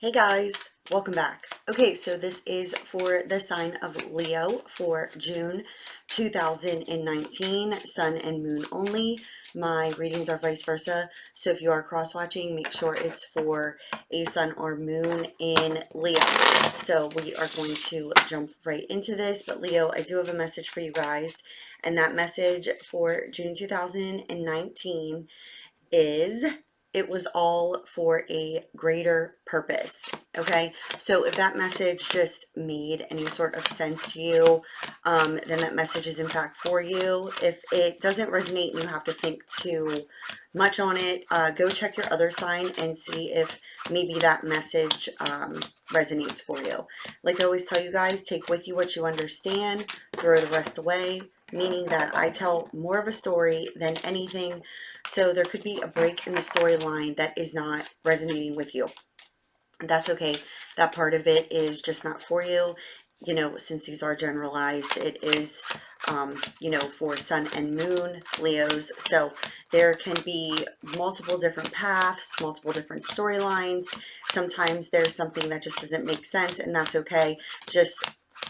Hey guys, welcome back. Okay, so this is for the sign of Leo for June 2019, sun and moon only. My readings are vice versa, so if you are cross-watching, make sure it's for a sun or moon in Leo. So we are going to jump right into this, but Leo, I do have a message for you guys, and that message for June 2019 is it was all for a greater purpose. Okay, so if that message just made any sort of sense to you, then that message is in fact for you. If it doesn't resonate and you have to think too much on it, go check your other sign and see if maybe that message resonates for you. Like I always tell you guys, take with you what you understand, throw the rest away, meaning that I tell more of a story than anything. So there could be a break in the storyline that is not resonating with you. That's okay. That part of it is just not for you. You know, since these are generalized, it is, you know, for sun and moon Leos. So there can be multiple different paths, multiple different storylines. Sometimes there's something that just doesn't make sense, and that's okay. Just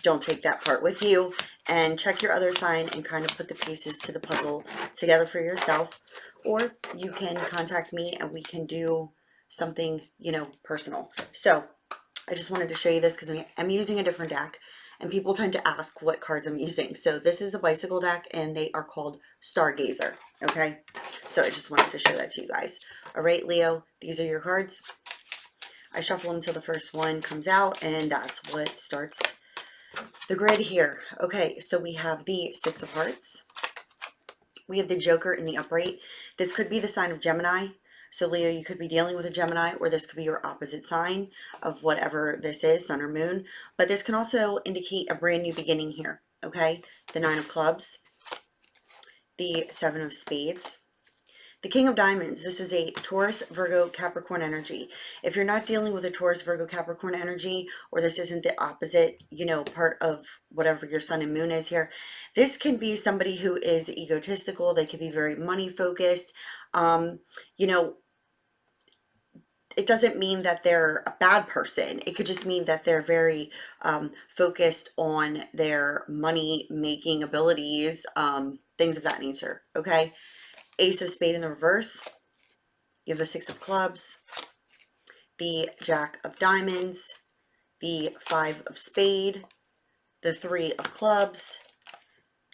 don't take that part with you and check your other sign and kind of put the pieces to the puzzle together for yourself. Or you can contact me and we can do something, you know, personal. So I just wanted to show you this because I'm using a different deck and people tend to ask what cards I'm using. So this is a bicycle deck and they are called Stargazer. Okay, so I just wanted to show that to you guys. All right, Leo, these are your cards. I shuffle them until the first one comes out, and that's what starts the grid here. Okay, so we have the Six of Hearts. We have the Joker in the upright. This could be the sign of Gemini. So Leo, you could be dealing with a Gemini, or this could be your opposite sign of whatever this is, sun or moon. But this can also indicate a brand new beginning here, okay? The Nine of Clubs, the Seven of Spades, the King of Diamonds. This is a Taurus, Virgo, Capricorn energy. If you're not dealing with a Taurus, Virgo, Capricorn energy, or this isn't the opposite, you know, part of whatever your sun and moon is here, this can be somebody who is egotistical. They could be very money focused. You know, it doesn't mean that they're a bad person. It could just mean that they're very focused on their money making abilities, things of that nature. Okay. Ace of Spade in the reverse. You have the Six of Clubs, the Jack of Diamonds, the Five of Spade, the Three of Clubs,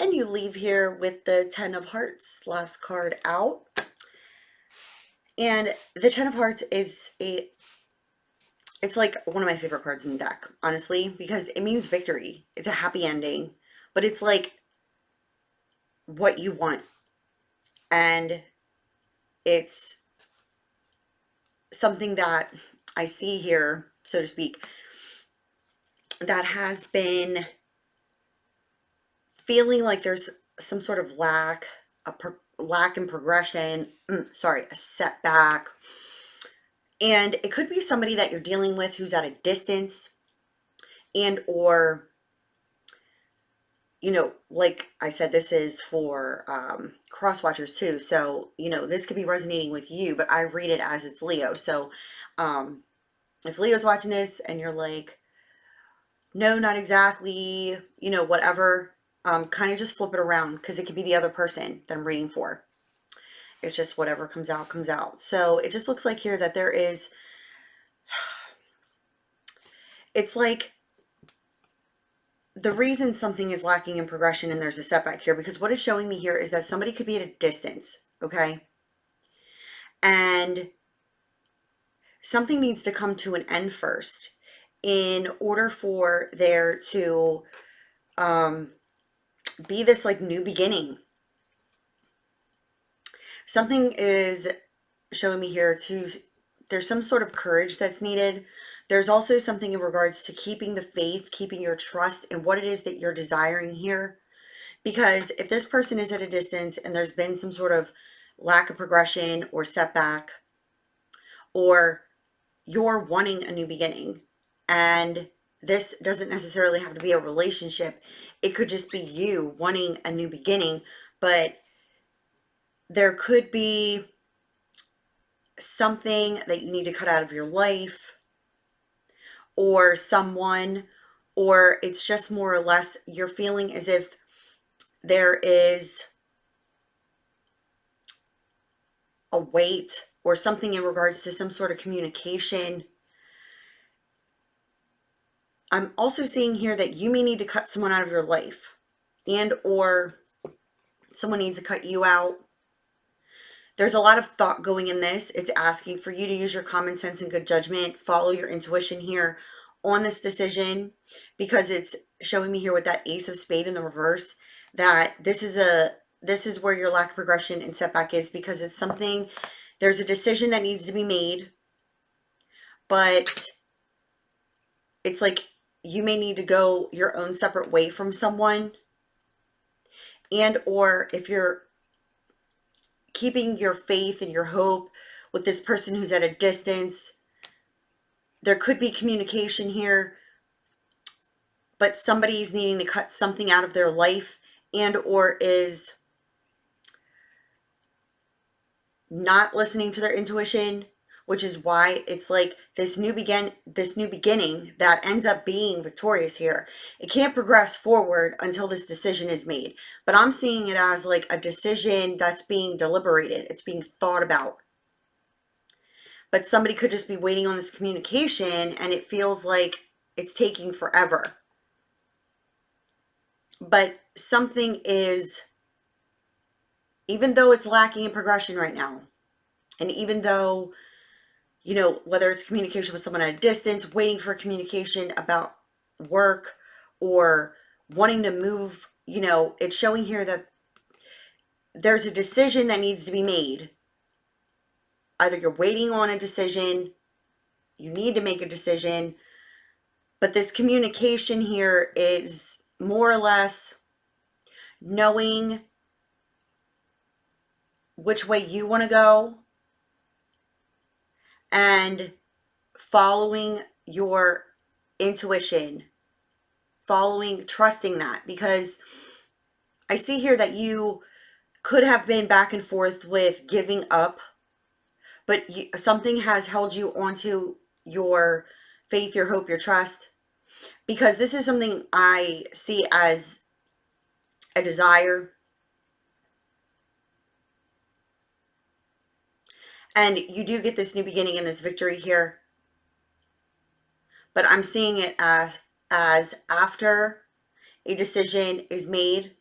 and you leave here with the Ten of Hearts, last card out. And the Ten of Hearts is it's like one of my favorite cards in the deck, honestly, because it means victory. It's a happy ending, but it's like what you want. And it's something that I see here, so to speak, that has been feeling like there's some sort of lack in progression, sorry, a setback. And it could be somebody that you're dealing with who's at a distance, and or, you know, like I said, this is for cross watchers too. So, you know, this could be resonating with you, but I read it as it's Leo. So if Leo's watching this and you're like, no, not exactly, you know, whatever, kind of just flip it around, because it could be the other person that I'm reading for. It's just whatever comes out, comes out. So it just looks like here that there is, it's like the reason something is lacking in progression and there's a setback here, because what it's showing me here is that somebody could be at a distance, okay? And something needs to come to an end first in order for there to be this like new beginning. Something is showing me here to, there's some sort of courage that's needed. There's also something in regards to keeping the faith, keeping your trust in what it is that you're desiring here. Because if this person is at a distance and there's been some sort of lack of progression or setback, or you're wanting a new beginning, and this doesn't necessarily have to be a relationship, it could just be you wanting a new beginning, but there could be something that you need to cut out of your life or someone, or it's just more or less you're feeling as if there is a weight or something in regards to some sort of communication. I'm also seeing here that you may need to cut someone out of your life, and or someone needs to cut you out. There's a lot of thought going in this. It's asking for you to use your common sense and good judgment, follow your intuition here on this decision, because it's showing me here with that Ace of Spades in the reverse that this is where your lack of progression and setback is, because it's something, there's a decision that needs to be made, but it's like you may need to go your own separate way from someone, and or if you're keeping your faith and your hope with this person who's at a distance, there could be communication here, but somebody's needing to cut something out of their life, and or is not listening to their intuition, which is why it's like this new beginning that ends up being victorious here. It can't progress forward until this decision is made, but I'm seeing it as like a decision that's being deliberated, it's being thought about. But somebody could just be waiting on this communication and it feels like it's taking forever. But something is, even though it's lacking in progression right now, and even though, you know, whether it's communication with someone at a distance, waiting for communication about work, or wanting to move, you know, it's showing here that there's a decision that needs to be made. Either you're waiting on a decision, you need to make a decision, but this communication here is more or less knowing which way you want to go and following your intuition, trusting that, because I see here that you could have been back and forth with giving up, but something has held you onto your faith, your hope, your trust, because this is something I see as a desire. And you do get this new beginning and this victory here, but I'm seeing it as after a decision is made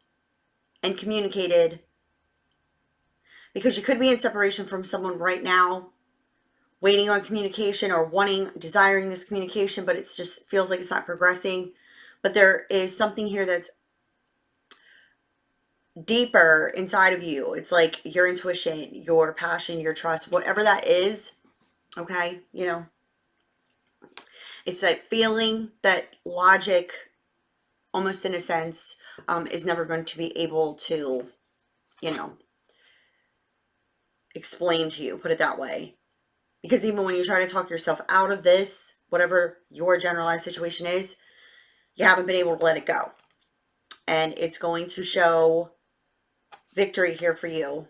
and communicated, because you could be in separation from someone right now, waiting on communication or desiring this communication, but it's just feels like it's not progressing. But there is something here that's deeper inside of you. It's like your intuition, your passion, your trust, whatever that is. Okay, you know, it's that feeling that logic, almost in a sense, is never going to be able to, you know, explain to you, put it that way. Because even when you try to talk yourself out of this, whatever your generalized situation is, you haven't been able to let it go. And it's going to show victory here for you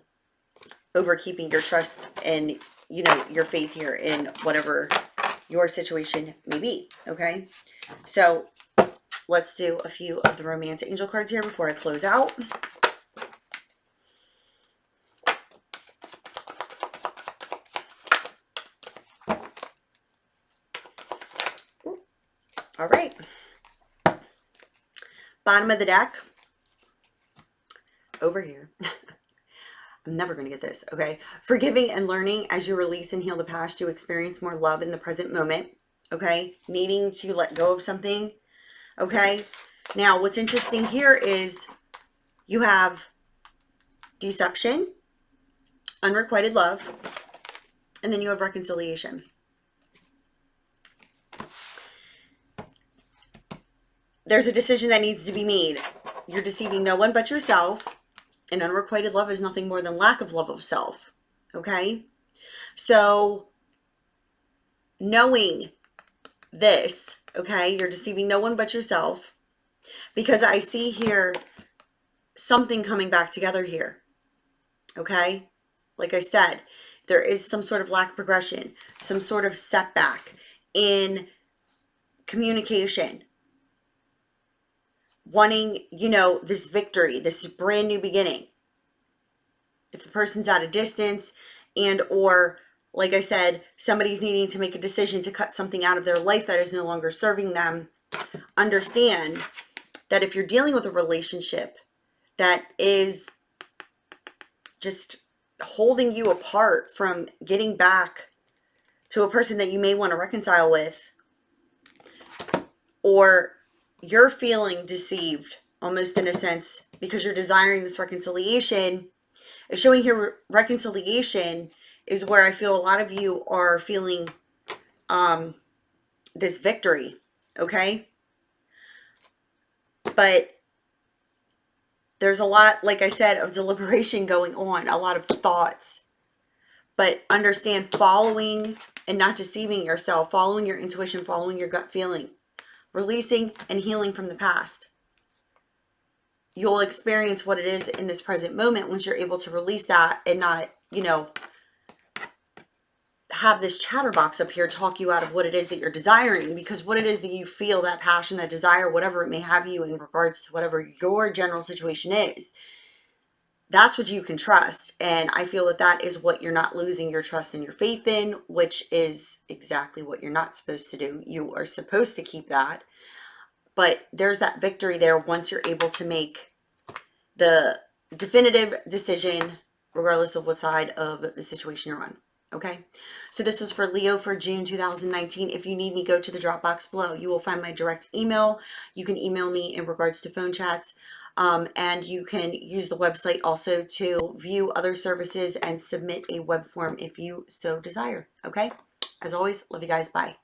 over keeping your trust and, you know, your faith here in whatever your situation may be. Okay, so let's do a few of the romance angel cards here before I close out. Ooh. All right, bottom of the deck over here. I'm never going to get this. Okay, forgiving and learning as you release and heal the past, you experience more love in the present moment. Okay, needing to let go of something. Okay, now what's interesting here is you have deception, unrequited love, and then you have reconciliation. There's a decision that needs to be made. You're deceiving no one but yourself, and unrequited love is nothing more than lack of love of self. Okay, so knowing this, okay, you're deceiving no one but yourself, because I see here something coming back together here. Okay, like I said, there is some sort of lack of progression, some sort of setback in communication, wanting, you know, this victory, this brand new beginning. If the person's at a distance and or, like I said, somebody's needing to make a decision to cut something out of their life that is no longer serving them, understand that if you're dealing with a relationship that is just holding you apart from getting back to a person that you may want to reconcile with, or you're feeling deceived almost in a sense because you're desiring this reconciliation, it's showing here reconciliation is where I feel a lot of you are feeling this victory, okay? But there's a lot, like I said, of deliberation going on, a lot of thoughts. But understand, following and not deceiving yourself, following your intuition, following your gut feeling, releasing and healing from the past. You'll experience what it is in this present moment once you're able to release that and not, you know, have this chatterbox up here talk you out of what it is that you're desiring, because what it is that you feel, that passion, that desire, whatever it may have you in regards to whatever your general situation is, that's what you can trust. And I feel that that is what you're not losing your trust and your faith in, which is exactly what you're not supposed to do. You are supposed to keep that. But there's that victory there once you're able to make the definitive decision, regardless of what side of the situation you're on. Okay, so this is for Leo for June 2019. If you need me, go to the drop box below. You will find my direct email. You can email me in regards to phone chats. And you can use the website also to view other services and submit a web form if you so desire. Okay, as always, love you guys. Bye.